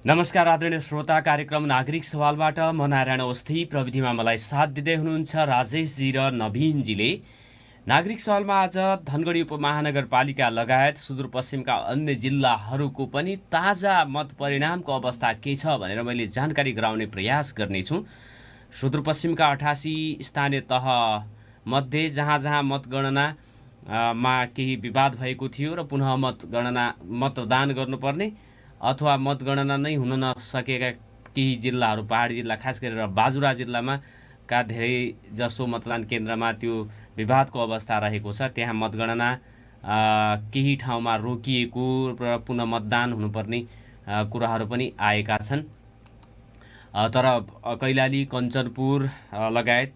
नमस्कार आदरणीय श्रोता, कार्यक्रम नागरिक सवालबाट म नारायण अवस्थी, प्रविधिमा मलाई साथ दिँदै हुनुहुन्छ राजेशजी र नवीनजीले। नागरिक सवालमा आज धनगढी उपमहानगरपालिका लगायत सुदूरपश्चिमका अन्य जिल्लाहरूको पनि ताजा मत परिणामको अवस्था के छ भनेर मैले जानकारी गराउने प्रयास गर्नेछु। सुदूरपश्चिमका 88 स्थानीय तह मध्ये जहाँ जहाँ मतगणना मा केही विवाद भएको थियो र पुनः मतदान गर्नुपर्ने अथवा मतगणना नै हुन नसकेका केही जिल्लाहरू, पहाडी जिल्ला खास गरेर बाजुरा जिल्लामा का धेरै जसो मतदान केन्द्रमा त्यो विवादको अवस्था रहेको छ। त्यहाँ मतगणना केही ठाउँमा रोकिएको र पुनः मतदान हुनुपर्ने कुराहरू पनि आएका छन्। तर कैलाली, कञ्चनपुर लगायत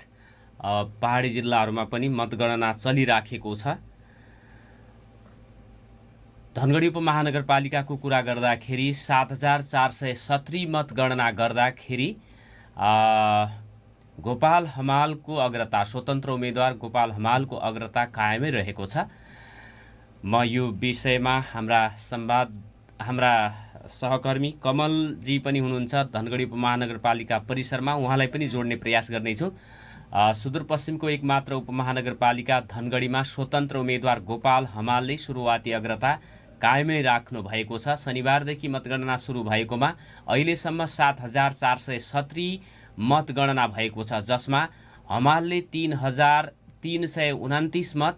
पहाडी जिल्लाहरूमा पनि मतगणना चलिराखेको छ। धनगढी उपमहानगरपालिकाको कुरा गर्दाखेरि 7470 मतगणना गर्दाखेरि गोपाल हमालको अग्रता, स्वतन्त्र उम्मेदवार गोपाल हमालको अग्रता कायमै रहेको छ। म यो विषयमा हाम्रा सहकर्मी कमलजी पनि हुनुहुन्छ धनगढी उपमहानगरपालिका परिसरमा, उहाँलाई पनि जोड्ने प्रयास गर्नेछु। सुदूरपश्चिमको एकमात्र उपमहानगरपालिका धनगढीमा स्वतन्त्र उम्मेदवार गोपाल हमालले सुरुवाती अग्रता कायमै राख्नु भएको छ। शनिबारदेखि मतगणना सुरु भएकोमा अहिलेसम्म 7470 मतगणना भएको छ, जसमा हमालले 3329 मत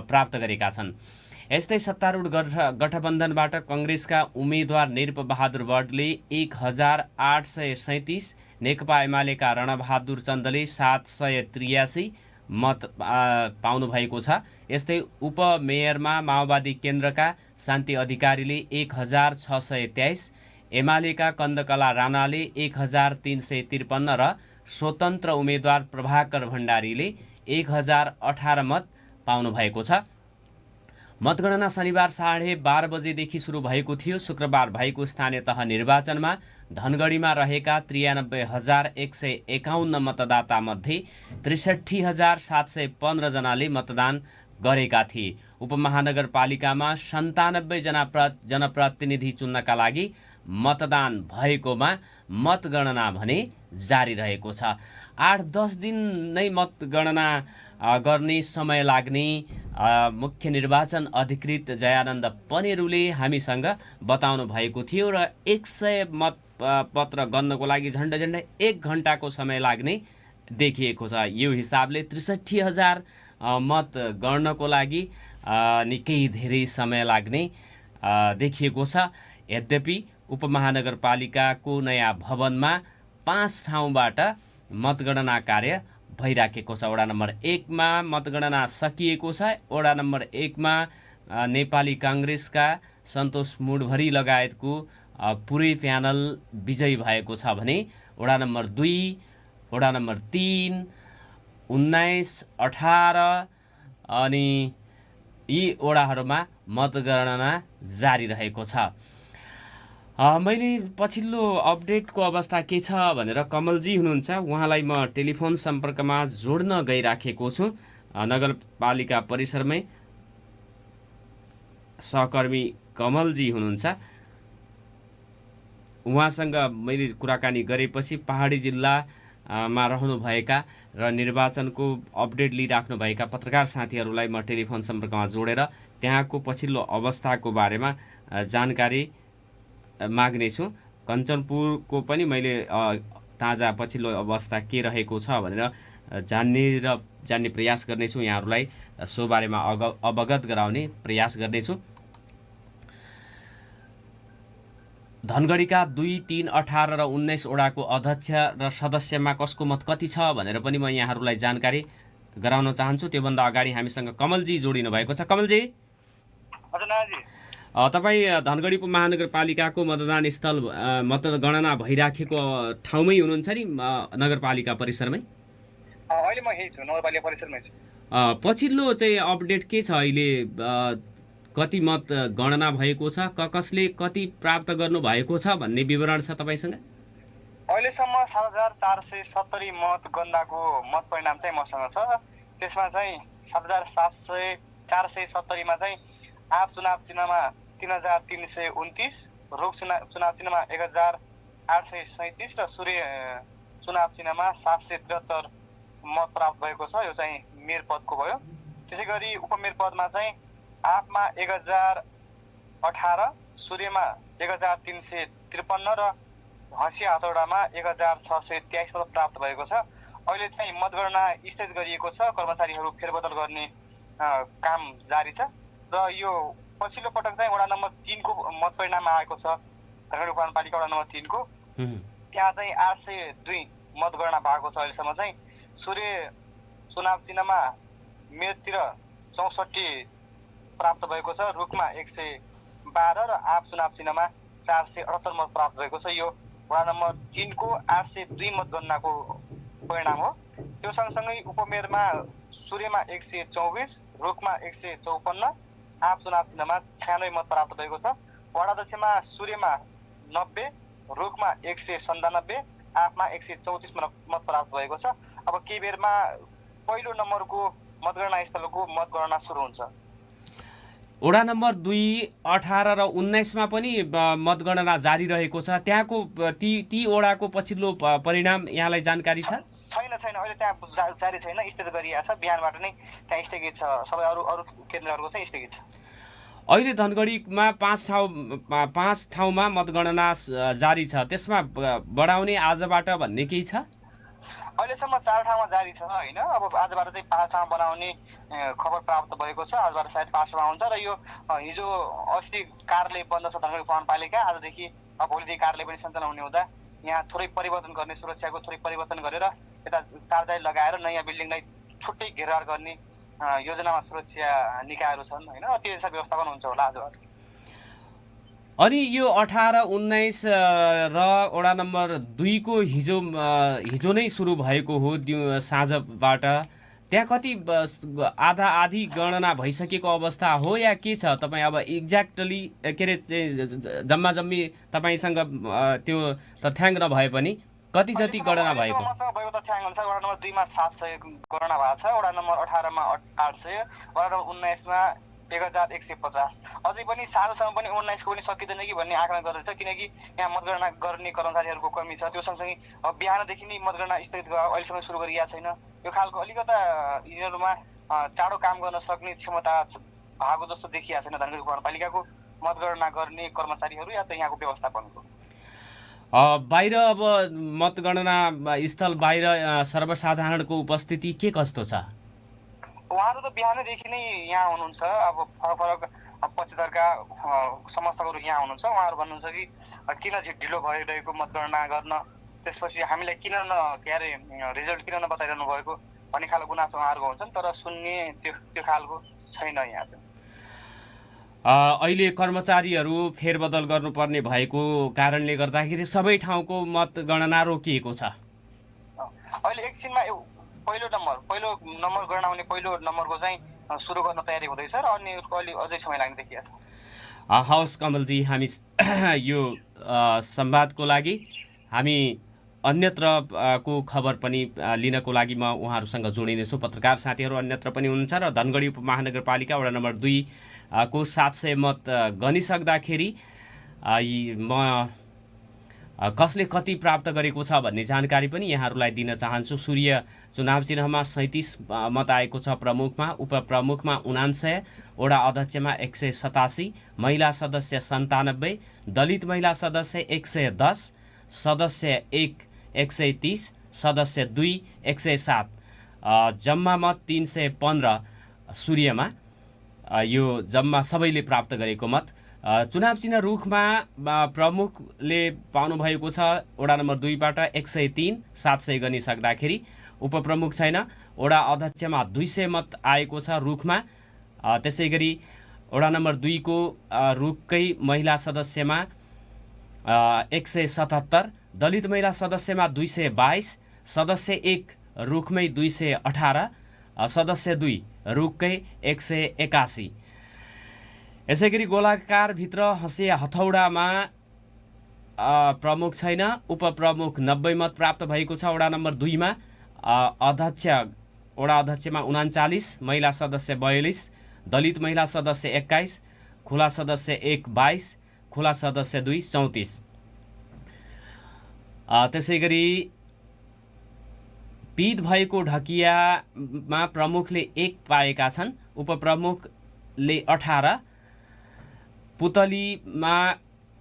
प्राप्त गरेका छन्। यस्तै सत्तारूढ गठबन्धनबाट कङ्ग्रेसका उम्मेदवार निरपबहादुर बडले 1837, नेकपा एमालेका रणबहादुर चन्दले 783 मत पाउनु भएको छ। यस्तै उपमेयरमा माओवादी केन्द्रका शान्ति अधिकारीले 1623, एमालेका कन्दकला राणाले 1353 र स्वतन्त्र उम्मेदवार प्रभाकर भण्डारीले 1018 मत पाउनु भएको छ। मतगणना शनिबार 12:30 बजेदेखि सुरु भएको थियो। शुक्रबार भएको स्थानीय तह निर्वाचनमा धनगढीमा रहेका 93,151 मतदाता मध्ये 63,715 जनाले मतदान गरेका थिए। उपमहानगरपालिकामा 97 जना जनप्रतिनिधि चुन्नका लागि मतदान भएकोमा मतगणना भने जारी रहेको छ। 8-10 दिन नै मतगणना गर्ने समय लाग्ने मुख्य निर्वाचन अधिकृत जयानन्द पनेरुले हामीसँग बताउनु भएको थियो र 100 मत पत्र गन्नको लागि झन्डै 1 घण्टाको समय लाग्ने देखिएको छ। यो हिसाबले 63,000 मत गर्नको लागि निकै धेरै समय लाग्ने देखिएको छ। यद्यपि उपमहानगरपालिकाको नयाँ भवनमा 5 ठाउँबाट मतगणना कार्य भइराखेको छ। वडा नम्बर 1 मा मतगणना सकिएको छ। वडा नम्बर 1 मा नेपाली काङ्ग्रेसका सन्तोष मुडभरी लगायतको पुरै प्यानल विजयी भएको छ भने वडा नम्बर 2, वडा नम्बर 3, 19, 18 अनि यी वडाहरूमा मतगणना जारी रहेको छ। मैले पछिल्लो अपडेटको अवस्था के छ भनेर कमलजी हुनुहुन्छ, उहाँलाई म टेलिफोन सम्पर्कमा जोड्न गइराखेको छु। नगरपालिका परिसरमै सहकर्मी कमलजी हुनुहुन्छ, उहाँसँग मैले कुराकानी गरेपछि पहाडी जिल्लामा रहनुभएका र निर्वाचनको अपडेट लिइराख्नुभएका पत्रकार साथीहरूलाई म टेलिफोन सम्पर्कमा जोडेर त्यहाँको पछिल्लो अवस्थाको बारेमा जानकारी माग्नेछु। कञ्चनपुरको पनि मैले ताजा पछिल्लो अवस्था के रहेको छ भनेर जान्ने प्रयास गर्नेछु, यहाँहरूलाई सो बारेमा अवगत गराउने प्रयास गर्नेछु। धनगढीका 2, 3, 18 र 19 वडाको अध्यक्ष र सदस्यमा कसको मत कति छ भनेर पनि म यहाँहरूलाई जानकारी गराउन चाहन्छु। त्योभन्दा अगाडि हामीसँग कमलजी जोडिनु भएको छ। कमलजी, तपाईँ धनगढी उपमहानगरपालिकाको मतदान स्थल मतगणना भइराखेको ठाउँमै हुनुहुन्छ नि, नगरपालिका परिसरमै? अहिले म यही छु, नगरपालिका परिसरमै छु। पछिल्लो चाहिँ अपडेट के छ? अहिले कति मत गणना भएको छ, कसले कति प्राप्त गर्नु भएको छ भन्ने विवरण छ तपाईँसँग? अहिलेसम्म 7470 मत गन्दाको मत परिणाम चाहिँ मसँग छ। त्यसमा चाहिँ 7470 मा चाहिँ आम चुनाव चिन्हमा 3329, रुख चुनाव चिन्हमा 1837 र सूर्य चुनाव चिन्हमा 773 मत प्राप्त भएको छ। यो चाहिँ मेयर पदको भयो। त्यसै गरी उपमेयर पदमा चाहिँ आपमा 1018, सूर्यमा 1353 र हँसिया हतौडामा 1623 मत प्राप्त भएको छ। अहिले चाहिँ मतगणना स्थगित गरिएको छ। कर्मचारीहरू फेरबदल गर्ने काम जारी छ र यो पछिल्लो पटक चाहिँ वडा नम्बर 3 को मत परिणाम आएको छ। धनगढी उपमहानगरपालिका वडा नम्बर 3 को त्यहाँ चाहिँ 802 मतगणना भएको छ। अहिलेसम्म चाहिँ सूर्य चुनाव चिन्हमा मेयरतिर 64 प्राप्त भएको छ, रुखमा 112 र आप चुनाव चिन्हमा 478 मत प्राप्त भएको छ। यो वडा नम्बर 3 को 802 मतगणनाको परिणाम हो। त्यो सँगसँगै उपमेयरमा सूर्यमा 124, रुखमा 154, आप चुनाव चिन्हमा 96 मत प्राप्त भएको छ। वडा अध्यक्षमा सूर्यमा 90, रुखमा 197, आपमा 134 मत प्राप्त भएको छ। अब केही बेरमा पहिलो नम्बरको मतगणना स्थलको मतगणना सुरु हुन्छ। वडा नम्बर 2, 18 र 19 मा पनि मतगणना जारी रहेको छ। त्यहाँको ती वडाको पछिल्लो परिणाम यहाँलाई जानकारी छ? छैन, अहिले त्यहाँ जारी छैन, स्थगित गरिएको छ। बिहानबाट नै त्यहाँ स्थगित छ। सबै अरू केन्द्रहरूको चाहिँ स्थगित छ। अहिले धनगढीमा 5 ठाउँमा मतगणना जारी छ। त्यसमा बढाउने आजबाट भन्ने केही छ? अहिलेसम्म 4 ठाउँमा जारी छ होइन। अब आजबाट चाहिँ 5 ठाउँ बनाउने खबर प्राप्त भएको छ। आजबाट सायद 5 ठाउँ हुन्छ र यो हिजो अस्ति कार्यालय बन्द छ धनगढी उपमहानगरपालिका। आजदेखि भोलिदेखि कार्यालय पनि सञ्चालन हुने हुँदा यहाँ थोरै परिवर्तन गर्ने, सुरक्षाको थोरै परिवर्तन गरेर यता कारबाही लगाएर नयाँ बिल्डिङलाई छुट्टै घेरबार गर्ने योजनामा सुरक्षा निकायहरू छन् होइन। त्यो हिसाब व्यवस्थापन हुन्छ होला आजबाट। अनि यो 18, 19 र वडा नम्बर 2 को हिजो नै सुरु भएको हो साँझबाट। त्यहाँ कति आधा आधी गणना भइसकेको अवस्था हो या के छ? तपाईँ अब एक्ज्याक्टली के अरे जम्मा जम्मी तपाईँसँग त्यो तथ्याङ्क नभए पनि कति जति गणना भएको? मसँग भएको तथ्याङ्क अनुसार वडा नम्बर 2 मा 700 गणना भएको छ, वडा नम्बर 18 मा 800, वडा नम्बर 19 मा 1150। अझै पनि साँझसम्म पनि 19 को पनि सकिँदैन कि भन्ने आकलन गर्दैछ, किनकि यहाँ मतगणना गर्ने कर्मचारीहरूको कमी छ। त्यो सँगसँगै बिहानदेखि नै मतगणना स्थगित अहिलेसम्म सुरु गरिएको छैन। यो खालको अलिकता यिनीहरूमा चाँडो काम गर्न सक्ने क्षमता भएको जस्तो देखिएको छैन धनगढी उपमहानगरपालिकाको मतगणना गर्ने कर्मचारीहरू या त यहाँको व्यवस्थापनको। बाहिर अब मतगणना स्थल बाहिर सर्वसाधारणको उपस्थिति के कस्तो छ? उहाँहरू त बिहानैदेखि नै यहाँ हुनुहुन्छ। अब फरक पक्षधरका समर्थकहरू यहाँ हुनुहुन्छ। उहाँहरू भन्नुहुन्छ कि किन ढिलो भइरहेको मतगणना गर्न, त्यसपछि हामीलाई किन रिजल्ट किन नबताइरहनु भएको भन्ने खालको गुनासो उहाँहरूको हुन्छन्, तर सुन्ने त्यो खालको छैन यहाँ चाहिँ। अहिले कर्मचारीहरू फेरबदल गर्नुपर्ने भएको कारणले गर्दाखेरि सबै ठाउँको मतगणना रोकिएको छ। अहिले एकछिनमा पहिलो नम्बर गणना हुने पहिलो नम्बरको चाहिँ सुरु गर्न तयारी हुँदैछ र अन्यको अलि अझै समय लाग्ने देखिएको छ। हवस् कमलजी, हामी यो संवादको लागि हामी अन्यत्रको खबर पनि लिनको लागि म उहाँहरूसँग जोडिनेछु। पत्रकार साथीहरू अन्यत्र पनि हुनुहुन्छ र धनगढी उपमहानगरपालिका वडा नम्बर 2 को 700 मत गनिसक्दाखेरि म कसले कति प्राप्त गरेको छ भन्ने जानकारी पनि यहाँहरूलाई दिन चाहन्छु। सूर्य चुनाव चिन्हमा 37 मत आएको छ प्रमुखमा, उपप्रमुखमा 49, वडा अध्यक्षमा 187, महिला सदस्य 97, दलित महिला सदस्य 110, सदस्य 1 130, सदस्य 2 107, जम्मा मत 315 सूर्यमा। यो जम्मा सबैले प्राप्त गरेको मत। चुनाव चिन्ह रुखमा प्रमुखले पाउनुभएको छ वडा नम्बर 2 बाट 103, 700 गनिसक्दाखेरि। उपप्रमुख छैन। वडा अध्यक्षमा 200 मत आएको छ रुखमा। त्यसै गरी वडा नम्बर 2 को रुखकै महिला सदस्यमा 177, दलित महिला सदस्यमा 222, सदस्य 1 रुखमै 218, सदस्य 2 रुखकै 181। यसै गरी गोलाकारभित्र हँसिया हथौडामा प्रमुख छैन। उपप्रमुख 90 मत प्राप्त भएको छ वडा नम्बर 2 मा। वडा अध्यक्षमा 39, महिला सदस्य 42, दलित महिला सदस्य 21, खुला सदस्य 1 22, खुला सदस्य 2 34। त्यसै गरी पिद भएको ढकियामा प्रमुखले 1 पाएका छन्, उपप्रमुखले 18, पुतलीमा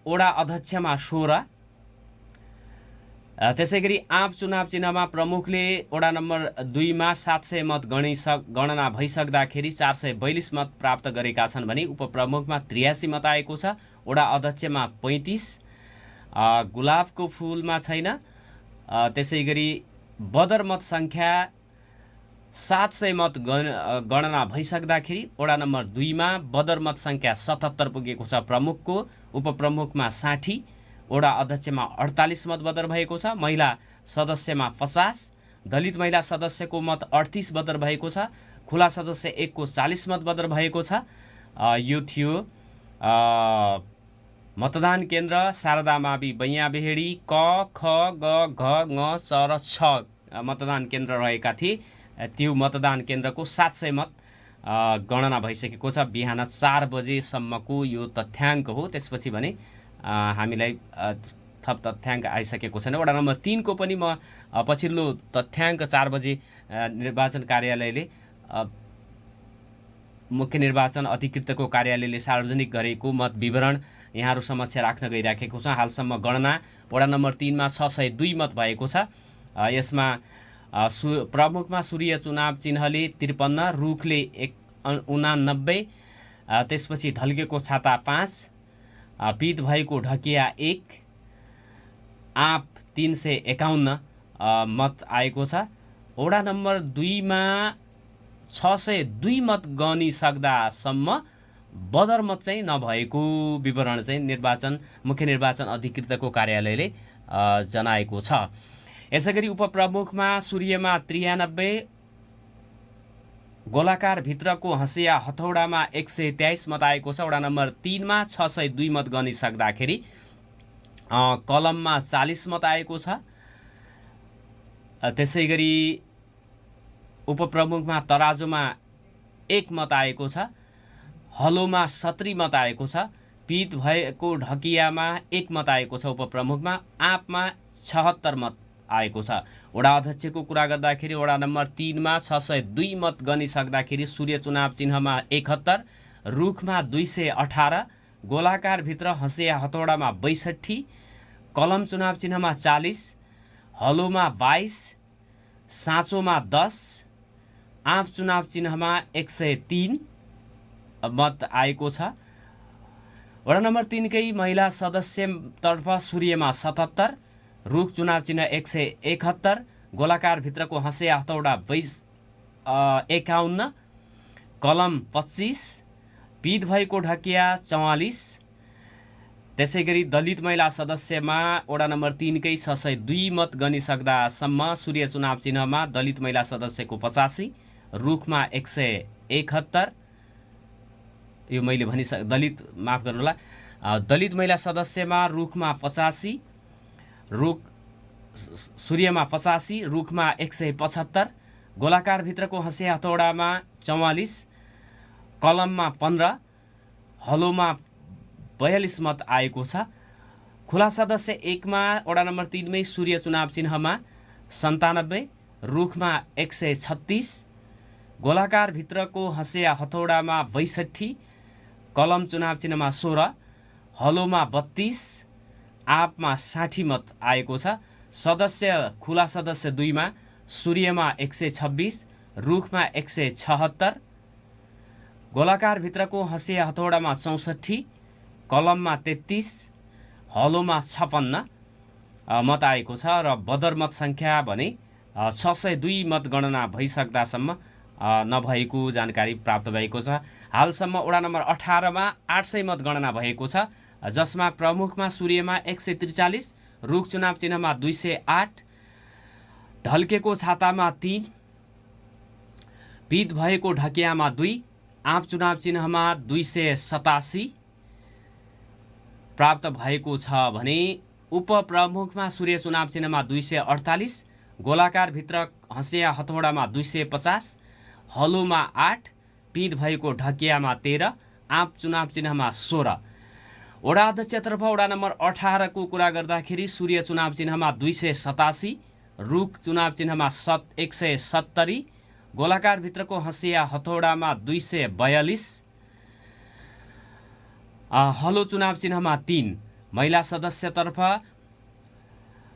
वडा अध्यक्षमा 16। त्यसै गरी आँप चुनाव चिन्हमा प्रमुखले वडा नम्बर 2 मा 700 मत गणना भइसक्दाखेरि 442 मत प्राप्त गरेका छन् भने उपप्रमुखमा 83 मत आएको छ, वडा अध्यक्षमा 35, गुलाबको फुलमा छैन। त्यसै गरी बदर मत सङ्ख्या 700 मत गणना भइसक्दाखेरि वडा नम्बर 2 मा बदर मत सङ्ख्या 77 पुगेको छ प्रमुखको, उपप्रमुखमा 60, वडा अध्यक्षमा 48 मत बदर भएको छ, महिला सदस्यमा 50, दलित महिला सदस्यको मत 38 बदर भएको छ, खुला सदस्य 1 को 40 मत बदर भएको छ। यो थियो मतदान केन्द्र शारदा मावि बैयाबेहेडी क ख ग घ ङ च र छ मतदान केन्द्र रहेका थिए। त्यो मतदान केन्द्रको 700 मत गणना भइसकेको छ। बिहान 4 बजेसम्मको यो तथ्याङ्क हो। त्यसपछि भने हामीलाई थप तथ्याङ्क आइसकेको छैन। वडा नम्बर 3 को पनि म पछिल्लो तथ्याङ्क 4 बजे निर्वाचन कार्यालयले मुख्य निर्वाचन अधिकृतको कार्यालयले सार्वजनिक गरेको मत विवरण यहाँहरू समक्ष राख्न गइराखेको छ। हालसम्म गणना वडा नम्बर 3 मा 602 मत भएको छ। यसमा प्रमुखमा सूर्य चुनाव चिन्हले 53, रुखले 89, त्यसपछि ढल्केको छाता 5, पित भएको ढकिया 1, आँप 351 मत आएको छ। वडा नम्बर 2 मा 602 मत गनिसक्दासम्म बदर मत चाहिँ नभएको विवरण चाहिँ मुख्य निर्वाचन अधिकृतको कार्यालयले जनाएको छ। यसैगरी उपप्रमुखमा सूर्यमा 93, गोलाकार भित्रको हँसिया हथौडामा 123 मत आएको छ। वडा नम्बर 3 मा 602 मत गनिसक्दाखेरि कलममा 40 मत आएको छ। त्यसै गरी उपप्रमुखमा तराजुमा 1 मत आएको छ, हलोमा 70 मत आएको छ, पित भएको ढकियामा 1 मत आएको छ, उपप्रमुखमा आँपमा 76 मत आएको छ। वडा अध्यक्षको कुरा गर्दाखेरि वडा नम्बर 3 मा 602 मत गनिसक्दाखेरि सूर्य चुनाव चिन्हमा 71, रुखमा 218, गोलाकार भित्र हँसिया हथौडामा 62, कलम चुनाव चिन्हमा 40, हलोमा 22, साँचोमा 10, आँप चुनाव चिन्हमा 103 मत आएको छ। वडा नम्बर 3 कै महिला सदस्यतर्फ सूर्यमा 77, रुख चुनाव चिन्ह 171, गोलाकार भित्रको हँसिया हथौडा 51, कलम 25, पित भएको ढकिया 44। त्यसै गरी दलित महिला सदस्यमा वडा नम्बर 3 कै 602 मत गनिसक्दासम्म सूर्य चुनाव चिन्हमा दलित महिला सदस्यको 85, रुखमा 171, यो मैले दलित माफ गर्नुहोला, दलित महिला सदस्यमा रुखमा 85, रुख सूर्यमा 85, रुखमा 175, गोलाकार भित्रको हँसिया हथौडामा 44, कलममा 15, हलोमा 42 मत आएको छ। खुला सदस्य 1 मा वडा नम्बर 3 मै सूर्य चुनाव चिन्हमा 97, रुखमा 136, गोलाकार भित्रको हँसिया हथौडामा 62, कलम चुनाव चिन्हमा 16, हलोमा 32, आँपमा 60 मत आएको छ। सदस्य खुला सदस्य 2 मा सूर्यमा 126, रुखमा 176, गोलाकार भित्रको हँसिया हथौडामा 64, कलममा 33, हलोमा 56 मत आएको छ र बदर मत सङ्ख्या भने 602 मत गणना भइसक्दासम्म नभएको जानकारी प्राप्त भएको छ। हालसम्म वडा नम्बर 18 मा 800 मत गणना भएको छ, जसमा प्रमुखमा सूर्यमा 143, रुख चुनाव चिन्हमा 208, ढल्केको छातामा 3, पित भएको ढकियामा 2, आँप चुनाव चिन्हमा 287 प्राप्त भएको छ भने उपप्रमुखमा सूर्य चुनाव चिन्हमा 248, गोलाकार भित्र हँसिया हथौडामा 250, हलोमा 8, पित भएको ढकियामा 13, आँप चुनाव चिन्हमा 16। वडा अध्यक्षतर्फ वडा नम्बर 18 को कुरा गर्दाखेरि सूर्य चुनाव चिन्हमा 287, रुख चुनाव चिन्हमा 170, गोलाकार भित्रको हँसिया हथौडामा 242, हलो चुनाव चिन्हमा 3, महिला सदस्यतर्फ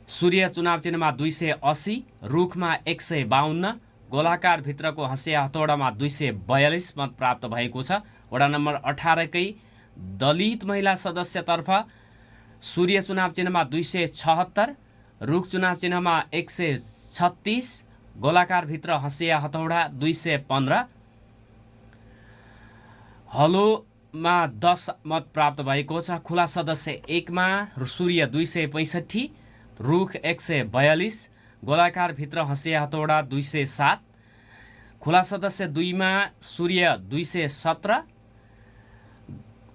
सूर्य चुनाव चिन्हमा 280, रुखमा 152, गोलाकार भित्रको हँसिया हथौडामा 242 मत प्राप्त भएको छ। वडा नम्बर 18 कै दलित महिला सदस्यतर्फ सूर्य चुनाव चिन्हमा 276, रुख चुनाव चिन्हमा 136, गोलाकार भित्र हँसिया हथौडा 215, हलोमा 10 मत प्राप्त भएको छ। खुला सदस्य 1 मा सूर्य 265, रुख 142, गोलाकार भित्र हँसिया हथौडा 207, खुला सदस्य 2 मा सूर्य 217,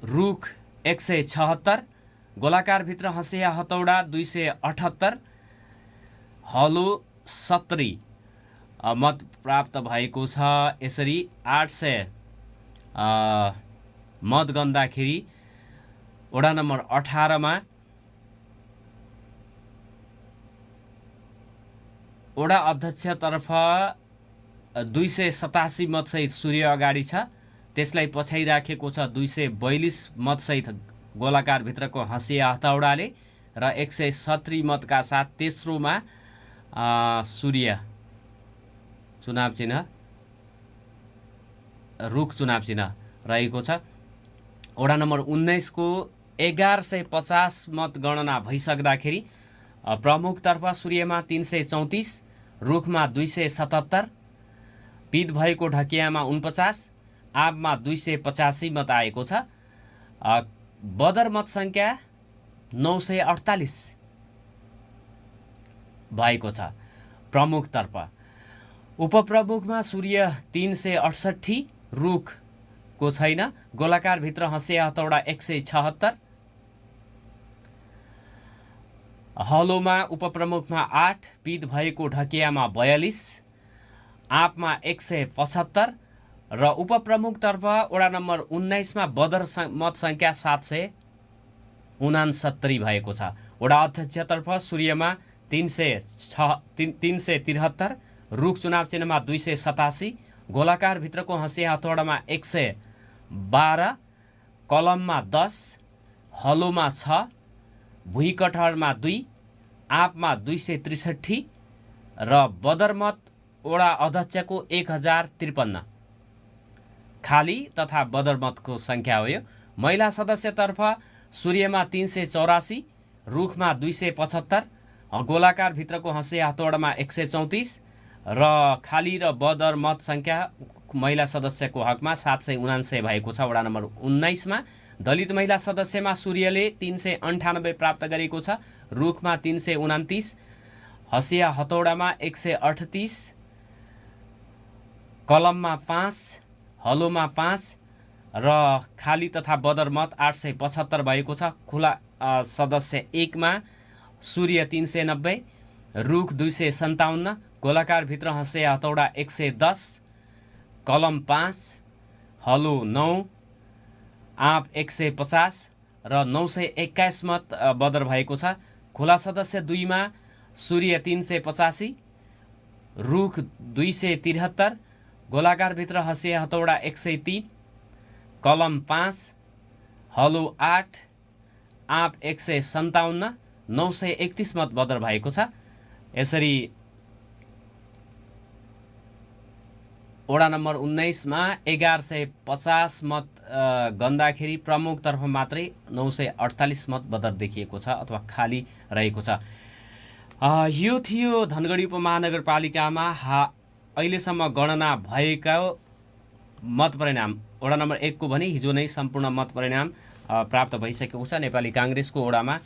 रुख 176, गोलाकार भित्र हँसिया हथौडा 278, हलो 70 मत प्राप्त भएको छ। यसरी 800 मत गन्दाखेरि वडा नम्बर 18 मा वडा अध्यक्षतर्फ 287 मतसहित सूर्य अगाडि छ। त्यसलाई पछाइराखेको छ 242 मतसहित गोलाकार भित्रको हँसिया हथौडाले र 170 मतका साथ तेस्रोमा सूर्य चुनाव चिन्ह, रुख चुनाव चिन्ह रहेको छ। वडा नम्बर 19 को 1150 मत गणना भइसक्दाखेरि प्रमुखतर्फ सूर्यमा 334, रुखमा 277, पित भएको ढकियामा 49, आबमा 285 मत आएको छ। बदर मत सङ्ख्या 948 भएको छ प्रमुखतर्फ। उपप्रमुखमा सूर्य 368, रुखको छैन, गोलाकार भित्र हँसिया हथौडा 176, हलोमा उपप्रमुखमा 8, पित भएको ढकियामा 42, आँपमा 175 र उपप्रमुखतर्फ वडा नम्बर 19 मा बदर मत सङ्ख्या 769 भएको छ। वडा अध्यक्षतर्फ सूर्यमा 373, रुख चुनाव चिन्हमा 287, गोलाकार भित्रको हँसिया हथौडामा 112, कलममा 10, हलोमा 6, भुइँकटहरमा 2, आँपमा 263 र बदरमत वडा अध्यक्षको 1053 खाली तथा बदरमतको सङ्ख्या हो। यो महिला सदस्यतर्फ सूर्यमा 384, रुखमा 275, गोलाकार भित्रको हँसिया हथौडामा 134 र खाली र बदरमत सङ्ख्या महिला सदस्यको हकमा 779 भएको छ। वडा नम्बर 19 मा दलित महिला सदस्यमा सूर्यले 398 प्राप्त गरेको छ, रुखमा 329, हँसिया हथौडामा 138, कलममा 5, हलोमा 5 र खाली तथा बदरमत 875 भएको छ। खुला सदस्य 1 मा सूर्य 390, रुख 257, गोलाकार भित्र हँसिया हथौडा 110, कलम 5, हलो 9, आँप 150 र 921 मत बदर भएको छ। खुला सदस्य 2 मा सूर्य 385, रुख 273, गोलाकार भित्र हँसिया हथौडा 103, कलम 5, हलो 8, आँप 157, 931 मत बदर भएको छ। यसरी वडा नम्बर 19 मा 1150 मत गन्दाखेरि प्रमुखतर्फ मात्रै 948 मत बदर देखिएको छ अथवा खाली रहेको छ। यो थियो धनगढी उपमहानगरपालिकामा अहिलेसम्म गणना भएका मत परिणाम। वडा नम्बर 1 को भने हिजो नै सम्पूर्ण मत परिणाम प्राप्त भइसकेको छ। नेपाली काङ्ग्रेसको वडामा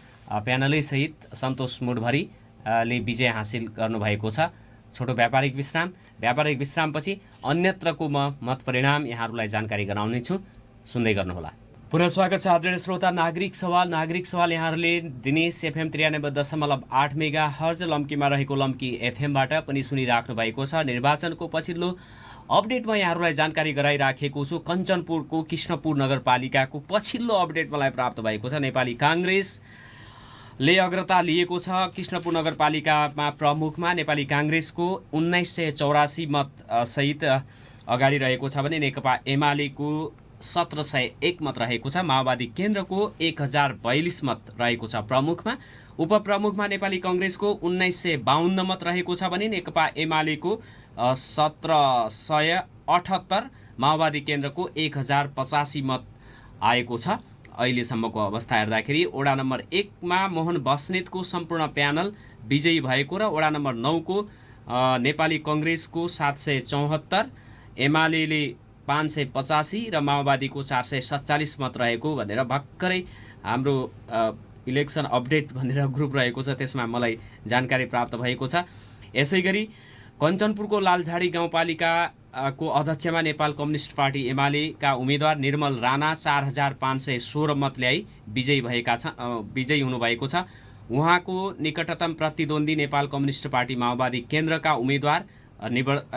प्यानलै सहित सन्तोष मुडभरीले विजय हासिल गर्नुभएको छ। छोटो व्यापारिक विश्रामपछि अन्यत्रको मत परिणाम यहाँहरूलाई जानकारी गराउने छु, सुन्दै गर्नुहोला। पुनः स्वागत छ आदरणीय श्रोता। नागरिक सवाल यहाँहरूले दिनेश एफएम 93.8 मेगा हर्ज लम्कीमा रहेको लम्की एफएमबाट पनि सुनिराख्नु भएको छ। निर्वाचनको पछिल्लो अपडेटमा यहाँहरूलाई जानकारी गराइराखेको छु। कञ्चनपुरको कृष्णपुर नगरपालिकाको पछिल्लो अपडेट मलाई प्राप्त भएको छ। नेपाली काङ्ग्रेसले अग्रता लिएको छ। कृष्णपुर नगरपालिकामा प्रमुखमा नेपाली काङ्ग्रेसको 1984 मत सहित अगाडि रहेको छ भने नेकपा एमालेको 1701 मत रहेको छ। माओवादी केन्द्रको 1042 मत रहेको छ प्रमुखमा। उपप्रमुखमा नेपाली कङ्ग्रेसको 1952 मत रहेको छ भने नेकपा एमालेको 1778, माओवादी केन्द्रको 1085 मत आएको छ। अहिलेसम्मको अवस्था हेर्दाखेरि वडा नम्बर 1 मा मोहन बस्नेतको सम्पूर्ण प्यानल विजयी भएको र वडा नम्बर 9 को नेपाली कङ्ग्रेसको 774, एमाले 585 र माओवादीको 447 मत रहेको भनेर भर्खरै हाम्रो इलेक्सन अपडेट भनेर ग्रुप रहेको छ त्यसमा मलाई जानकारी प्राप्त भएको छ। यसै गरी कञ्चनपुरको लालझाडी गाउँपालिकाको अध्यक्षमा नेपाल कम्युनिस्ट पार्टी एमालेका उम्मेदवार निर्मल राणा 4516 मत ल्याई विजयी हुनुभएको छ। उहाँको निकटतम प्रतिद्वन्दी नेपाल कम्युनिस्ट पार्टी माओवादी केन्द्रका उम्मेदवार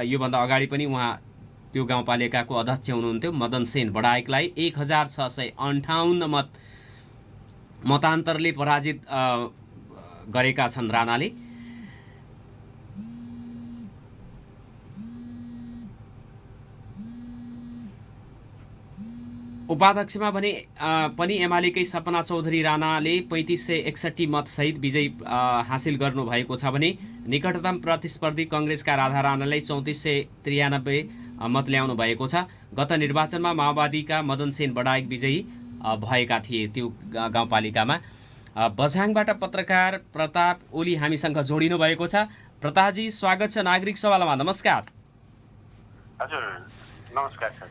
योभन्दा अगाडि पनि उहाँ त्यो गाउँपालिकाको अध्यक्ष हुनुहुन्थ्यो मदन सेन बडाइकलाई 1658 मतान्तरले पराजित गरेका छन् राणाले। उपाध्यक्षमा भने पनि एमालेकै सपना चौधरी राणाले 3561 मतसहित विजय हासिल गर्नुभएको छ भने निकटतम प्रतिस्पर्धी कङ्ग्रेसका राधा राणाले 3493 मत ल्याउनु भएको छ। गत निर्वाचनमा माओवादीका मदन सेन बडाइक विजयी भएका थिए त्यो गाउँपालिकामा। बझाङबाट पत्रकार प्रताप ओली हामीसँग जोडिनु भएको छ। प्रतापजी स्वागत छ नागरिक सवालमा। नमस्कार। हजुर नमस्कार सर।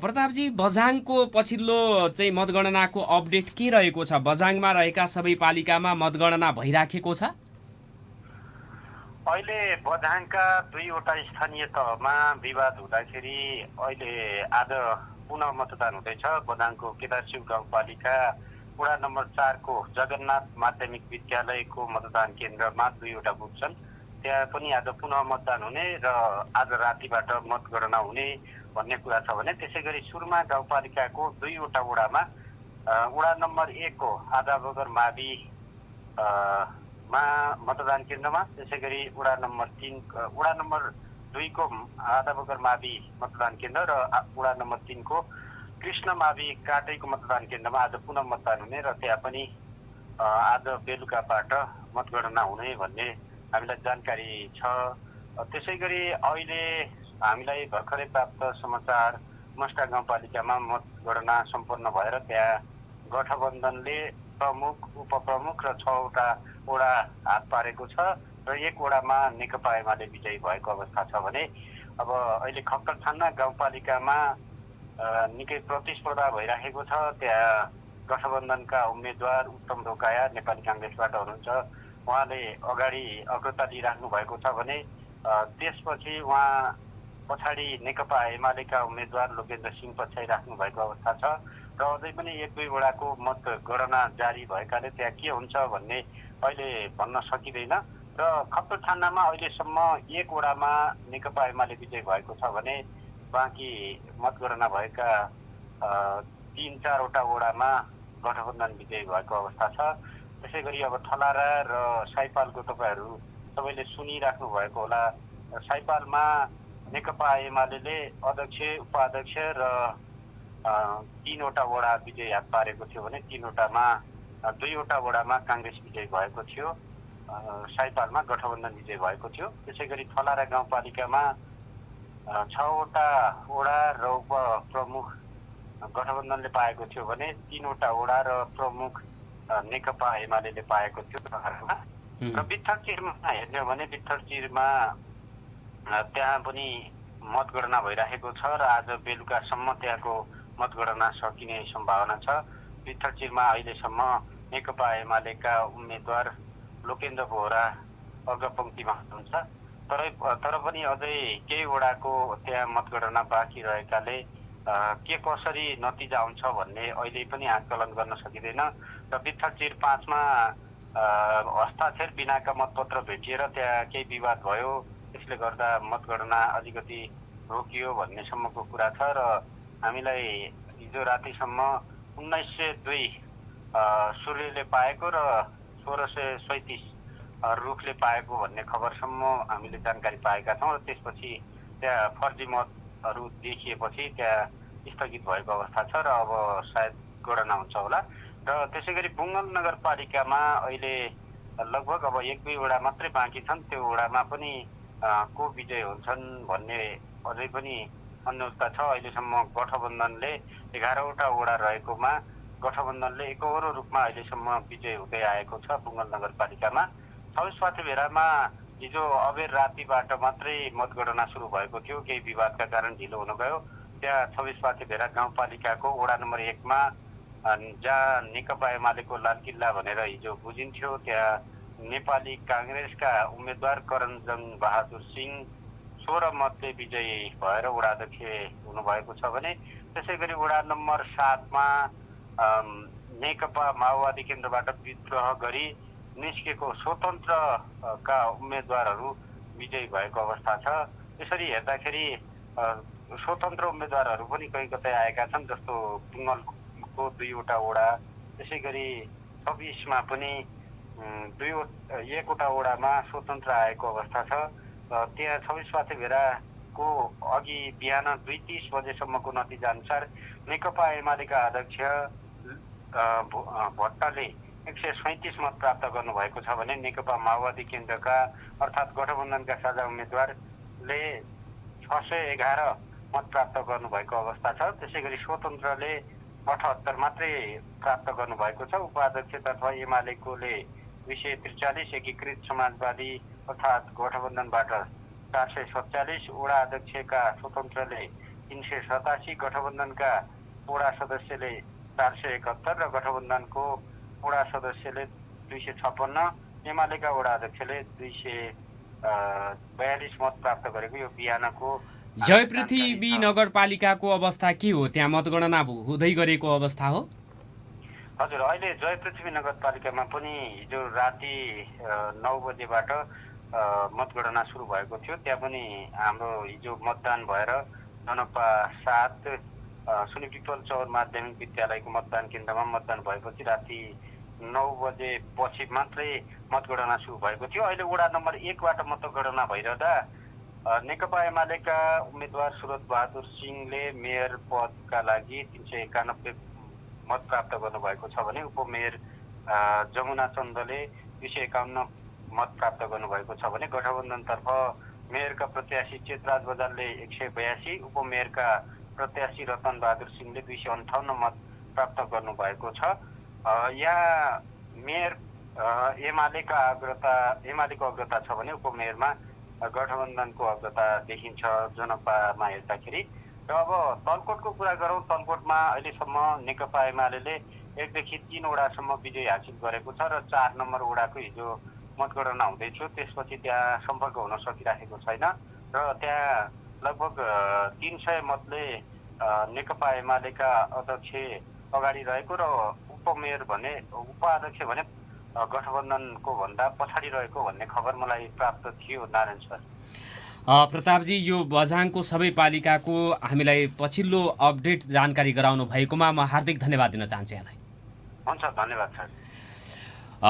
प्रतापजी, बझाङको पछिल्लो चाहिँ मतगणनाको अपडेट के रहेको छ? बझाङमा रहेका सबै पालिकामा मतगणना भइराखेको छ? अहिले बझाङका 2वटा स्थानीय तहमा विवाद हुँदाखेरि अहिले आज पुनः मतदान हुँदैछ। बझाङको केदारशिव गाउँपालिका वडा नम्बर 4 को जगन्नाथ माध्यमिक विद्यालयको मतदान केन्द्रमा 2वटा बुथ छन्। त्यहाँ पनि आज पुनः मतदान हुने र आज रातिबाट मतगणना हुने भन्ने कुरा छ भने त्यसै गरी सुरमा गाउँपालिकाको 2वटा वडामा वडा नम्बर 1 को आधा बगर मावि मतदान केन्द्रमा, त्यसै गरी वडा नम्बर 2 को आधा बगर मावि मतदान केन्द्र र वडा नम्बर 3 को कृष्ण मावि काटैको मतदान केन्द्रमा आज पुनः मतदान हुने र त्यहाँ पनि आज बेलुकाबाट मतगणना हुने भन्ने हामीलाई जानकारी छ। त्यसै गरी अहिले हामीलाई भर्खरै प्राप्त समाचार मस्टा गाउँपालिकामा मतगणना सम्पन्न भएर त्यहाँ गठबन्धनले प्रमुख, उपप्रमुख र 6वटा वडा हात पारेको छ र 1 वडामा नेकपा एमाले विजयी भएको अवस्था छ भने अब अहिले खक्कर छान्ना गाउँपालिकामा निकै प्रतिस्पर्धा भइराखेको छ। त्यहाँ गठबन्धनका उम्मेदवार उत्तम ढोकाया नेपाली काङ्ग्रेसबाट हुनुहुन्छ। उहाँले अगाडि अग्रता लिइराख्नु भएको छ भने त्यसपछि उहाँ पछाडि नेकपा एमालेका उम्मेदवार लोकेन्द्र सिंह पछ्याइराख्नु भएको अवस्था छ र अझै पनि 1-2 वडाको मतगणना जारी भएकाले त्यहाँ के हुन्छ भन्ने अहिले भन्न सकिँदैन र खप्पर छान्नामा अहिलेसम्म 1 वडामा नेकपा एमाले विजय भएको छ भने बाँकी मतगणना भएका 3-4वटा वडामा गठबन्धन विजय भएको अवस्था छ। त्यसै गरी अब थलारा र साइपालको तपाईँहरू सबैले सुनिराख्नु भएको होला। साइपालमा नेकपा एमाले अध्यक्ष, उपाध्यक्ष र 3वटा वडा विजय हात पारेको थियो भने 2वटा वडामा काङ्ग्रेस विजय भएको थियो। साइपालमा गठबन्धन विजय भएको थियो। त्यसै गरी थलारा गाउँपालिकामा 6वटा वडा र उपप्रमुख गठबन्धनले पाएको थियो भने 3वटा वडा र प्रमुख नेकपा एमाले पाएको थियो। र बित्थरचिरमा हेर्ने हो भने बित्थरचिरमा त्यहाँ पनि मतगणना भइराखेको छ र आज बेलुकासम्म त्यहाँको मतगणना सकिने सम्भावना छ। बित्थरचिरमा अहिलेसम्म नेकपा एमालेका उम्मेदवार लोकेन्द्र बोहरा अग्रपङ्क्तिमा हुनुहुन्छ। तर पनि अझै केही वडाको त्यहाँ मतगणना बाँकी रहेकाले के कसरी नतिजा आउँछ भन्ने अहिले पनि आकलन गर्न सकिँदैन र बित्थरचिर 5 मा हस्ताक्षर बिनाका मतपत्र भेटिएर त्यहाँ केही विवाद भयो। त्यसले गर्दा मतगणना अलिकति रोकियो भन्नेसम्मको कुरा छ र हामीलाई हिजो रातिसम्म 1902 सूर्यले पाएको र 1637 रुखले पाएको भन्ने खबरसम्म हामीले जानकारी पाएका छौँ र त्यसपछि त्यहाँ फर्जी मतहरू देखिएपछि त्यहाँ स्थगित भएको अवस्था छ र अब सायद गणना हुन्छ होला। र त्यसै गरी बुङ्गल नगरपालिकामा अहिले लगभग अब 1-2 वडा मात्रै बाँकी छन्। त्यो वडामा पनि को विजय हुन्छन् भन्ने अझै पनि अन्योलता छ। अहिलेसम्म गठबन्धनले 11वटा वडा रहेकोमा गठबन्धनले एकहोरो रूपमा अहिलेसम्म विजय हुँदै आएको छ बुङ्गल नगरपालिकामा। 26 पाथेभेरामा हिजो अबेर रातिबाट मात्रै मतगणना सुरु भएको थियो, केही विवादका कारण ढिलो हुन गयो। त्यहाँ 26 पाथेभेरा गाउँपालिकाको वडा नम्बर 1 मा जहाँ नेकपा एमालेको लालकिल्ला भनेर हिजो बुझिन्थ्यो, त्यहाँ नेपाली काङ्ग्रेसका उम्मेद्वार करणजङ बहादुर सिंह 16 मतले विजयी भएर वडाध्यक्ष हुनुभएको छ भने त्यसै गरी वडा नम्बर 7 मा नेकपा माओवादी केन्द्रबाट विद्रोह गरी निस्केको स्वतन्त्रका उम्मेद्वारहरू विजयी भएको अवस्था छ। यसरी हेर्दाखेरि स्वतन्त्र उम्मेद्वारहरू पनि कहीँ कतै आएका छन्, जस्तो बुङ्गलको 2वटा वडा, त्यसै गरी 26 मा पनि 1वटा वडामा स्वतन्त्र आएको अवस्था छ। त्यहाँ 26 पाथेभेराको अघि बिहान 2:30 बजेसम्मको नतिजा अनुसार नेकपा एमालेका अध्यक्ष भट्टले 137 मत प्राप्त गर्नुभएको छ भने नेकपा माओवादी केन्द्रका अर्थात् गठबन्धनका साझा उम्मेद्वारले 611 मत प्राप्त गर्नुभएको अवस्था छ। त्यसै गरी स्वतन्त्रले 78 मात्रै प्राप्त गर्नुभएको छ। उपाध्यक्षतर्फ एमालेकोले 243, एकीकृत समाजवादी अर्थात् गठबन्धनबाट 447, वडा अध्यक्षका स्वतन्त्रले 387, गठबन्धनका वडा सदस्यले 471 र गठबन्धनको वडा सदस्यले 256, एमालेका वडा अध्यक्षले 242 मत प्राप्त गरेको यो बिहानको जयपृथ्वी नगरपालिकाको अवस्था के हो? त्यहाँ मतगणना हुँदै गरेको अवस्था हो? हजुर, अहिले जयपृथ्वी नगरपालिकामा पनि हिजो राति 9 बजेबाट मतगणना सुरु भएको थियो। त्यहाँ पनि हाम्रो हिजो मतदान भएर जनपा 7 सुनिपिपल चौर माध्यमिक विद्यालयको मतदान केन्द्रमा मतदान भएपछि राति 9 बजेपछि मात्रै मतगणना सुरु भएको थियो। अहिले वडा नम्बर 1बाट मतगणना भइरहँदा नेकपा एमालेका उम्मेद्वार सुरत बहादुर सिंहले मेयर पदका लागि 391 मत प्राप्त गर्नुभएको छ भने उपमेयर जमुना चन्दले 251 मत प्राप्त गर्नुभएको छ भने गठबन्धनतर्फ मेयरका प्रत्याशी चेतराज बजारले 182, उपमेयरका प्रत्याशी रतन बहादुर सिंहले 258 मत प्राप्त गर्नुभएको छ। यहाँ मेयर एमालेको अग्रता छ भने उपमेयरमा गठबन्धनको अग्रता देखिन्छ जनपामा हेर्दाखेरि। र अब तलकोटको कुरा गरौँ, तलकोटमा अहिलेसम्म नेकपा एमाले 1 देखि 3 वडासम्म विजय हासिल गरेको छ र 4 नम्बर वडाको हिजो मतगणना हुँदैथ्यो, त्यसपछि त्यहाँ सम्पर्क हुन सकिराखेको छैन र त्यहाँ लगभग 300 मतले नेकपा एमालेका अध्यक्ष अगाडि रहेको र उपाध्यक्ष भने गठबन्धनको भन्दा पछाडि रहेको भन्ने खबर मलाई प्राप्त थियो। नारायण सर, प्रतापजी, यो बझाङको सबै पालिकाको हामीलाई पछिल्लो अपडेट जानकारी गराउनु भएकोमा म हार्दिक धन्यवाद दिन चाहन्छु यहाँलाई। हुन्छ, धन्यवाद सर।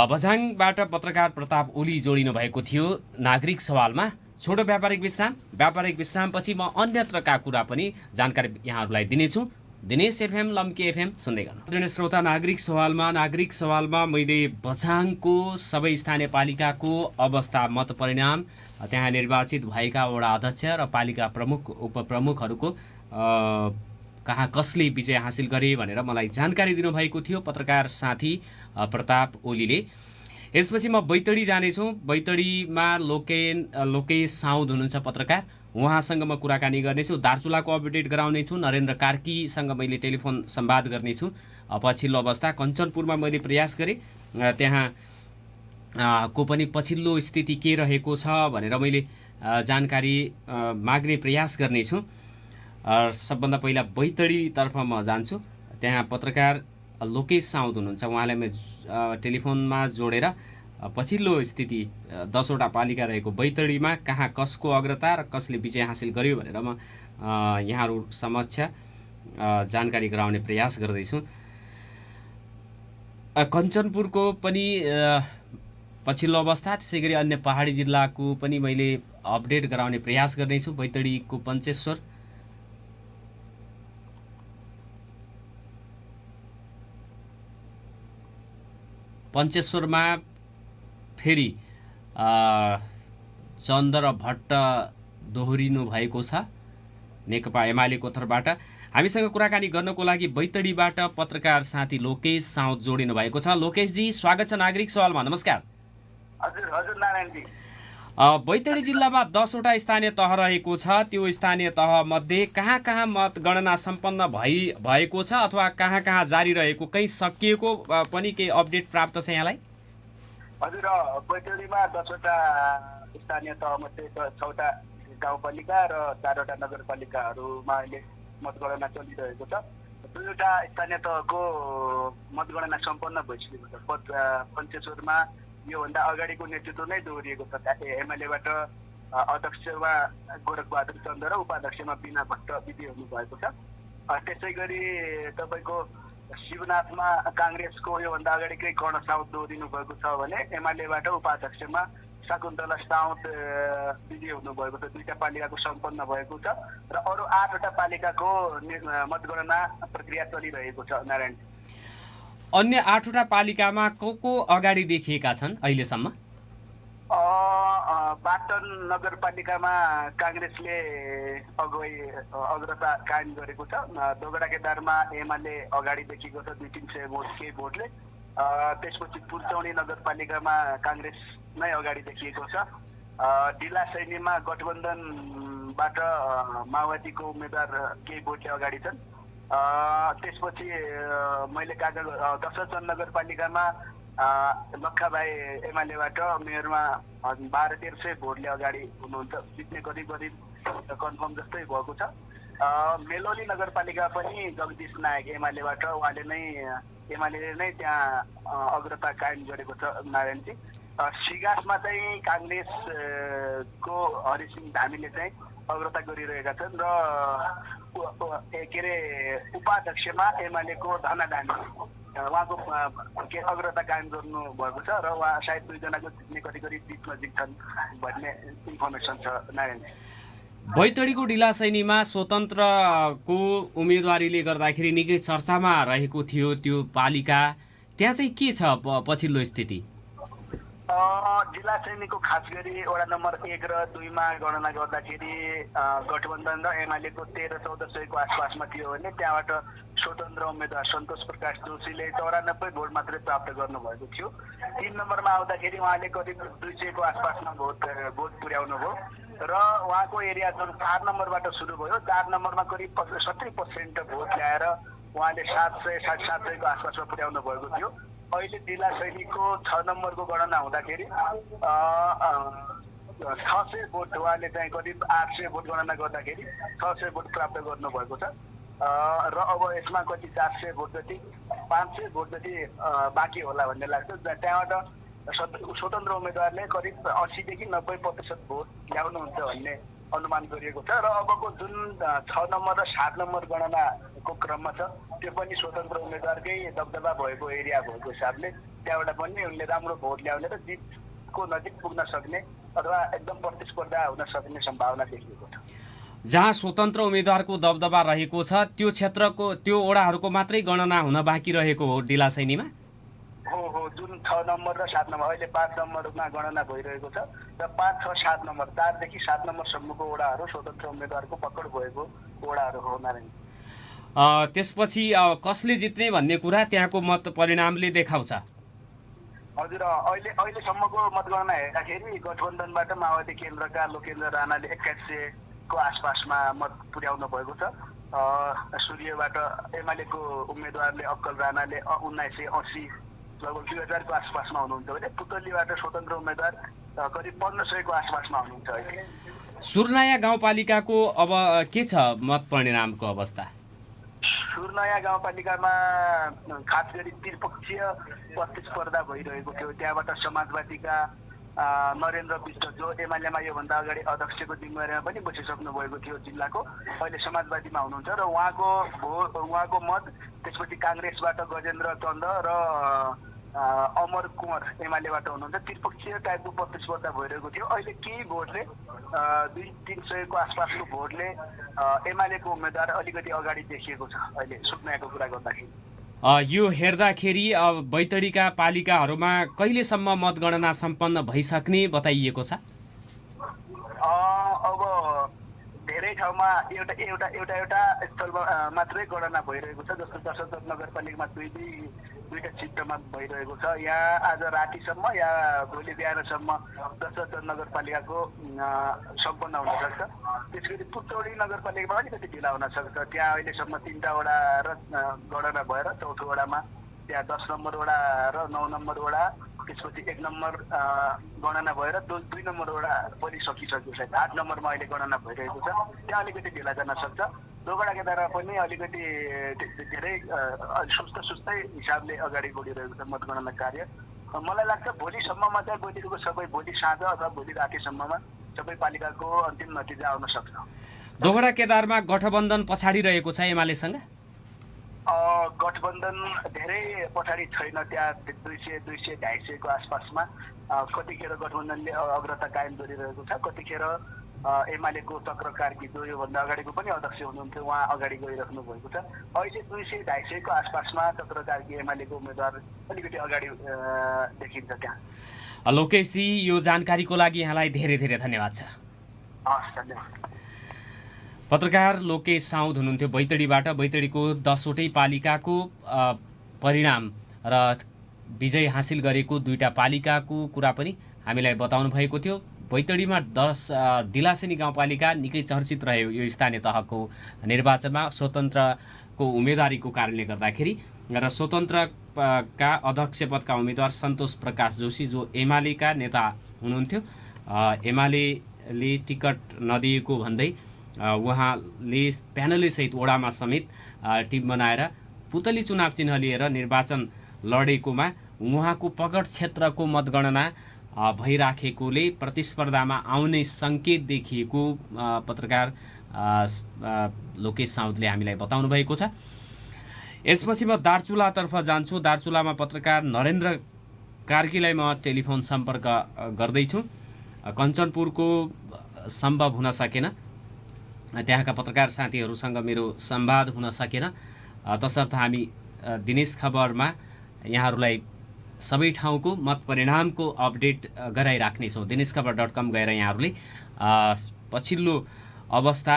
बझाङबाट पत्रकार प्रताप ओली जोडिनु भएको थियो नागरिक सवालमा। छोटो व्यापारिक विश्रामपछि म अन्यत्रका कुरा पनि जानकारी यहाँहरूलाई दिनेछु। दिनेश एफएम, लम्की एफएम सुन्दै गर्नु। श्रोता, नागरिक सवालमा मैले बझाङको सबै स्थानीय पालिकाको अवस्था, मत परिणाम, त्यहाँ निर्वाचित भएका वडा अध्यक्ष र पालिका प्रमुख उपप्रमुखहरूको कहाँ कसले विजय हासिल गरे भनेर मलाई जानकारी दिनुभएको थियो पत्रकार साथी प्रताप ओलीले। यसपछि म बैतडी जानेछु। बैतडीमा लोकेश साउद हुनुहुन्छ पत्रकार, उहाँसँग म कुराकानी गर्नेछु। दार्चुलाको अपडेट गराउनेछु। नरेन्द्र कार्कीसँग मैले टेलिफोन संवाद गर्नेछु। पछिल्लो अवस्था कञ्चनपुरमा मैले प्रयास गरेँ, त्यहाँ को पनि पछिल्लो स्थिति के रहेको छ भनेर मैले जानकारी माग्ने प्रयास गर्नेछु। सबभन्दा पहिला बैतडीतर्फ म जान्छु। त्यहाँ पत्रकार लोकेश साउद हुनुहुन्छ, उहाँलाई म टेलिफोनमा जोडेर पछिल्लो स्थिति 10वटा पालिका रहेको बैतडीमा कहाँ कसको अग्रता र कसले विजय हासिल गर्यो भनेर म यहाँहरू समक्ष जानकारी गराउने प्रयास गर्दैछु। कञ्चनपुरको पनि पछिल्लो अवस्था, त्यसै गरी अन्य पहाडी जिल्लाको पनि मैले अपडेट गराउने प्रयास गर्नेछु। बैतडीको पञ्चेश्वरमा फेरि चन्द्र भट्ट दोहोरिनु भएको छ नेकपा एमालेको तर्फबाट। हामीसँग कुराकानी गर्नको लागि बैतडीबाट पत्रकार साथी लोकेश साउद जोडिनु भएको छ। लोकेशजी, स्वागत छ नागरिक सवालमा। नमस्कार। हजुर हजुर नारायणजी। बैतडी जिल्लामा 10वटा स्थानीय तह रहेको छ। त्यो स्थानीय तहमध्ये कहाँ कहाँ मतगणना सम्पन्न भएको छ अथवा कहाँ कहाँ जारी रहेको, कहीँ सकिएको पनि केही अपडेट प्राप्त छ यहाँलाई? हजुर, बैतडीमा 10वटा स्थानीय तहमध्ये 6वटा गाउँपालिका र 4वटा नगरपालिकाहरूमा अहिले मतगणना चलिरहेको छ। 2वटा स्थानीय तहको मतगणना सम्पन्न भइसकेको छ। पञ्चेश्वरमा योभन्दा अगाडिको नेतृत्व नै दोहोरिएको छ। एमएलएबाट अध्यक्षमा गोरखबहादुर चन्द र उपाध्यक्षमा बिना भट्ट विजयी हुनुभएको छ। त्यसै गरी तपाईँको शिवनाथमा काङ्ग्रेसको योभन्दा अगाडिकै कर्ण साउद दोहोरिनु भएको छ भने एमएलएबाट उपाध्यक्षमा शकुन्तला साउद विजयी हुनुभएको छ। 2टा पालिकाको सम्पन्न भएको छ र अरू 8वटा पालिकाको मतगणना प्रक्रिया चलिरहेको छ। नारायण, अन्य 8वटा पालिकामा को अगाडि देखिएका छन् अहिलेसम्म? पाटन नगरपालिकामा काङ्ग्रेसले अग्रता कायम गरेको छ। दोगडा केदारमा एमाले अगाडि देखिएको छ 200-300 भोट केही भोटले। त्यसपछि पुर्चौनी नगरपालिकामा काङ्ग्रेस नै अगाडि देखिएको छ। डिलासैनीमा गठबन्धनबाट माओवादीको उम्मेदवार केही भोटले अगाडि छन्। त्यसपछि मैले दशरथगञ्ज नगरपालिकामा लक्खाभाइ एमालेबाट मेयरमा 1200-1300 भोटले अगाडि हुनुहुन्छ। जित्ने करिब कन्फर्म जस्तै भएको छ। मेलोली नगरपालिका पनि जगदीश नायक एमालेबाट एमाले नै त्यहाँ अग्रता कायम गरेको छ। नारायणजी, सिगासमा चाहिँ काङ्ग्रेसको हरिसिंह धामीले चाहिँ अग्रता गरिरहेका छन् र उपाध्यक्षमा एमालेको धना धामी उहाँको अग्रता कायम गर्नु भएको छ र उहाँ सायद 2जनाको जित्ने करिब नजिक छन् भन्ने इन्फर्मेसन छ। नारायण, बैतडीको डिलासैनीमा स्वतन्त्रको उम्मेदवारीले गर्दाखेरि निकै चर्चामा रहेको थियो त्यो पालिका, त्यहाँ चाहिँ के छ पछिल्लो स्थिति? डिलासैनीको खास गरी वडा नम्बर 1 र 2मा गणना गर्दाखेरि गठबन्धन र एमालेको 1300-1400को आसपासमा थियो भने त्यहाँबाट स्वतन्त्र उम्मेदवार सन्तोष प्रकाश जोशीले 94 भोट मात्रै प्राप्त गर्नुभएको थियो। 3 नम्बरमा आउँदाखेरि उहाँले करिब 200को आसपासमा भोट पुर्याउनु भयो र उहाँको एरिया जुन 4 नम्बरबाट सुरु भयो, 4 नम्बरमा करिब 70% भोट ल्याएर उहाँले 700-750को आसपासमा पुर्याउनु भएको थियो। अहिले डिलासैनीको 6 नम्बरको गणना हुँदाखेरि 600 भोट उहाँले चाहिँ करिब 800 भोट गणना गर्दाखेरि 600 भोट प्राप्त गर्नुभएको छ र अब यसमा कति 400 भोट जति 500 भोट जति बाँकी होला भन्ने लाग्छ। त्यहाँबाट स्वतन्त्र उम्मेदवारले करिब 80देखि 90% भोट ल्याउनुहुन्छ भन्ने अनुमान गरिएको छ र अबको जुन 6 नम्बर र 7 नम्बर गणनाको क्रममा छ त्यो पनि स्वतन्त्र उम्मेदवारकै दबदबा भएको एरिया भएको हिसाबले त्यहाँबाट पनि उनले राम्रो भोट ल्याउने र जितको नजिक पुग्न सक्ने अथवा एकदम प्रतिस्पर्धा हुन सक्ने सम्भावना देखिएको छ। जहाँ स्वतन्त्र उम्मेदवारको दबदबा रहेको छ त्यो क्षेत्रको त्यो वडाहरूको मात्रै गणना हुन बाँकी रहेको हो डिलासैनीमा? हो, जुन 6 नम्बर र 7 नम्बर अहिले 5 नम्बरमा गणना भइरहेको छ र 5, 6, 7 नम्बर 4 देखि 7 नम्बरसम्मको वडाहरू स्वतन्त्र उम्मेदवारको पकड भएको वडाहरू हो। नारायण, त्यसपछि कसले जित्ने भन्ने कुरा त्यहाँको मत परिणामले देखाउँछ? हजुर, अहिलेसम्मको मतगणना हेर्दाखेरि गठबन्धनबाट माओवादी केन्द्रका लोकेन्द्र राणाले 8100को आसपासमा मत पुर्याउनु भएको छ। सूर्यबाट एमालेको उम्मेदवारले अक्कल राणाले 1980 लगभग 2000को आसपासमा हुनुहुन्छ भने पुतलीबाट स्वतन्त्र उम्मेदवार करिब 1500को आसपासमा हुनुहुन्छ। अहिले सुर्नाया गाउँपालिकाको अब के छ मत परिणामको अवस्था? सुर्नाया गाउँपालिकामा खास गरी त्रिपक्षीय प्रतिस्पर्धा भइरहेको थियो। त्यहाँबाट समाजवादीका नरेन्द्र विष्ट जो एमालेमा योभन्दा अगाडि अध्यक्षको जिम्मेवारीमा पनि बसिसक्नु भएको थियो जिल्लाको, अहिले समाजवादीमा हुनुहुन्छ र उहाँको मत, त्यसपछि काङ्ग्रेसबाट गजेन्द्र चन्द र अमर कुँवर एमालेबाट हुनुहुन्छ। त्रिपक्षीय टाइपको प्रतिस्पर्धा भइरहेको थियो। अहिले केही भोटले 200-300 आसपासको भोटले एमालेको उम्मेद्वार अलिकति अगाडि देखिएको छ अहिले सुत्नाको कुरा गर्दाखेरि। यो हेर्दाखेरि बैतडीका पालिकाहरूमा कहिलेसम्म मतगणना सम्पन्न भइसक्ने बताइएको छ? अब धेरै ठाउँमा एउटा स्थलमा मात्रै गणना भइरहेको छ। जस्तो दशरथ नगरपालिकामा दुईटा शिफ्टमा भइरहेको छ। यहाँ आज रातिसम्म या भोलि बिहानसम्म दशरथ नगरपालिकाको सम्पन्न हुन सक्छ। त्यसपछि पुतौडी नगरपालिकामा अलिकति ढिला हुन सक्छ। त्यहाँ अहिलेसम्म 3टा वडा र गणना भएर 4थो वडामा त्यहाँ 10 नम्बर वडा र 9 नम्बर वडा, त्यसपछि 1 नम्बर गणना भएर 2 नम्बर वडा पनि सकिसक्यो। सायद 8 नम्बरमा अहिले गणना भइरहेको छ। त्यहाँ अलिकति ढिला जान सक्छ। दोगडा केदारमा पनि अलिकति धेरै सुस्तै हिसाबले अगाडि बढिरहेको छ मतगणना कार्य। मलाई लाग्छ भोलिसम्ममा चाहिँ भोलि साँझ अथवा भोलि रातिसम्ममा सबै पालिकाको अन्तिम नतिजा आउन सक्छ। दोगडा केदारमा गठबन्धन पछाडि रहेको छ एमालेसँग? गठबन्धन धेरै पछाडि छैन। त्यहाँ 200-250 को आसपासमा कतिखेर गठबन्धनले अग्रता कायम गरिरहेको छ, कतिखेर एमालेको चक्र कार्की जो योभन्दा अगाडिको पनि अध्यक्ष हुनुहुन्थ्यो उहाँ अगाडि गइराख्नु भएको छ। अहिले 200-250 को आसपासमा चक्र कार्की एमालेको उम्मेद्वार अलिकति अगाडि देखिन्छ त्यहाँ। लोकेशजी, यो जानकारीको लागि यहाँलाई धेरै धेरै धन्यवाद छ। हस्, धन्यवाद। पत्रकार लोकेश साउद हुनुहुन्थ्यो बैतडीबाट। बैतडीको 10वटै पालिकाको परिणाम र विजय हासिल गरेको 2टा पालिकाको कुरा पनि हामीलाई बताउनु भएको थियो। बैतडीमा डिलासेनी गाउँपालिका निकै चर्चित रह्यो यो स्थानीय तहको निर्वाचनमा स्वतन्त्रको उम्मेदवारीको कारणले गर्दाखेरि, र स्वतन्त्रका अध्यक्ष पदका उम्मेदवार सन्तोष प्रकाश जोशी जो एमालेका नेता हुनुहुन्थ्यो, एमालेले टिकट नदिएको भन्दै उहाँले प्यानलसहित वडामा समेत टिम बनाएर पुतली चुनाव चिन्ह लिएर निर्वाचन लडेकोमा उहाँको पकड क्षेत्रको मतगणना भइराखेकोले प्रतिस्पर्धामा आउने सङ्केत देखिएको पत्रकार लोकेश साउदले हामीलाई बताउनु भएको छ। यसपछि म दार्चुलातर्फ जान्छु। दार्चुलामा पत्रकार नरेन्द्र कार्कीलाई म टेलिफोन सम्पर्क गर्दैछु। कञ्चनपुरको सम्भव हुन सकेन, त्यहाँका पत्रकार साथीहरूसँग मेरो संवाद हुन सकेन, तसर्थ हामी दिनेश खबरमा यहाँहरूलाई सबै ठाउँको मत परिणामको अपडेट गराइराख्नेछौँ। दिनेशखबर.com गएर यहाँहरूले पछिल्लो अवस्था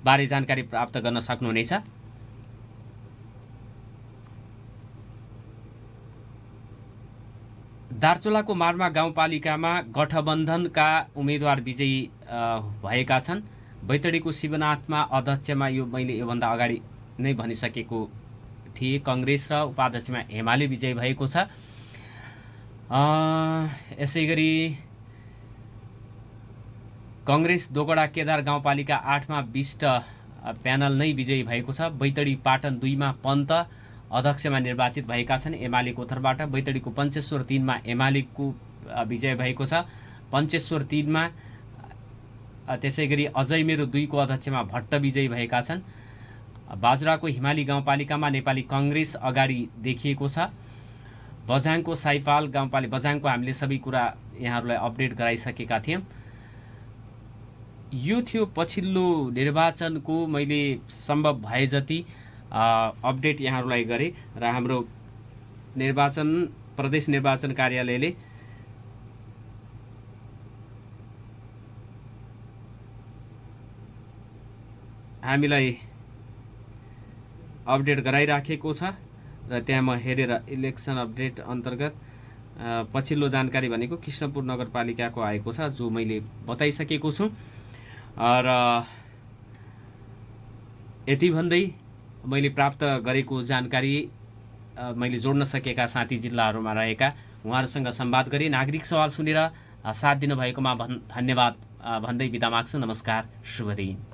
बारे जानकारी प्राप्त गर्न सक्नुहुनेछ। दार्चुलाको मार्मा गाउँपालिकामा गठबन्धनका उम्मेदवार विजयी भएका छन्। बैतडीको शिवनाथमा अध्यक्षमा मैले योभन्दा अगाडि नै भनिसकेको थिए, काङ्ग्रेस र उपाध्यक्षमा एमाले विजयी भएको छ। यसै गरी काङ्ग्रेस दोगडा केदार गाउँपालिका 8मा विष्ट प्यानल नै विजयी भएको छ। बैतडी पाटन 2मा पन्त अध्यक्षमा निर्वाचित भएका छन् एमालेको तर्फबाट। बैतडीको पञ्चेश्वर 3मा एमालेको विजय भएको छ। पञ्चेश्वर 3मा त्यसै गरी अझै मेरो 2को अध्यक्षमा भट्ट विजयी भएका छन्। बाजुराको हिमाली गाउँपालिकामा नेपाली काङ्ग्रेस अगाडि देखिएको छ। बझाङको साइपाल गाउँपालिका, बझाङको हामीले सबै कुरा यहाँहरूलाई अपडेट गराइसकेका थियौँ। यो थियो पछिल्लो निर्वाचनको मैले सम्भव भए जति अपडेट यहाँहरूलाई गरेँ र हाम्रो प्रदेश निर्वाचन कार्यालयले हामीलाई अपडेट गराइराखेको छ र त्यहाँ म हेरेर इलेक्सन अपडेट अन्तर्गत पछिल्लो जानकारी भनेको कृष्णपुर नगरपालिकाको आएको छ जो मैले बताइसकेको छु। र यति भन्दै मैले प्राप्त गरेको जानकारी मैले जोड्न सकेका साथी जिल्लाहरूमा रहेका उहाँहरूसँग संवाद गरेँ। नागरिक सवाल सुनेर साथ दिनुभएकोमा धन्यवाद भन्दै बिदा माग्छु। नमस्कार, शुभ दिन।